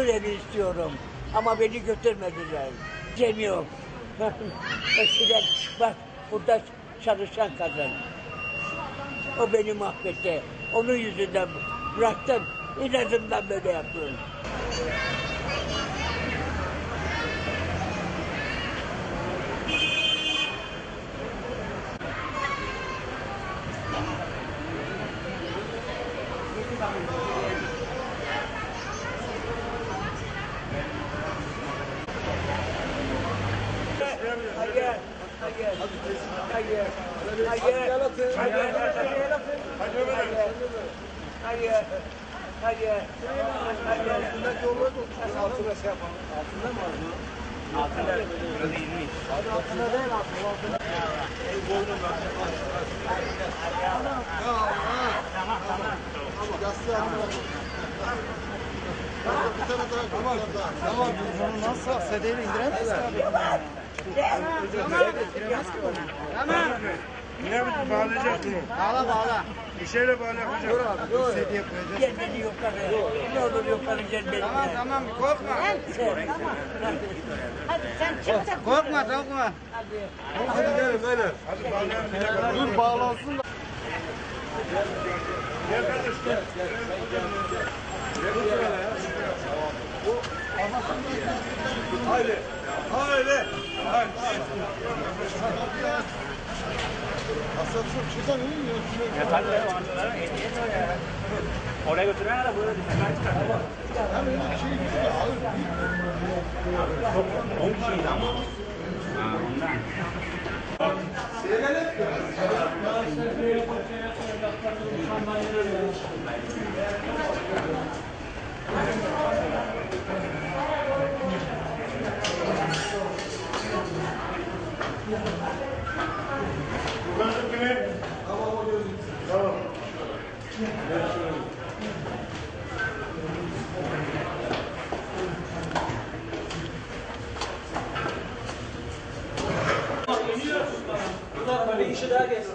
huzur evi istiyorum. Ama beni götürmediler. Demiyorum. Eskiden bak burada çalışan kadın. O beni mahvetti. Onun yüzünden bıraktım. İnadımdan böyle yapıyorum. Tamam. Bunu nasıl sedeyle indiremez abi? Tamam. Ne biçim bağlayacak bunu? Bağla. Bir şeyle bağlayacak. Dur abi. Dur sedye koyacağız. Gel beni yukarı. Ne olur yukarı gel beni. Tamam. Korkma. Hadi sen çık da. Korkma. Hadi gelin beyler. Hadi bağlayalım. Dur bağlansın da. Gel kardeş gel. Haydi. Oraya götüren de böyle dışarıdan çıkartıyor. 10 kişiydi ama. Ondan. Burası kimin? Tamam. Bir kişi daha gelsin.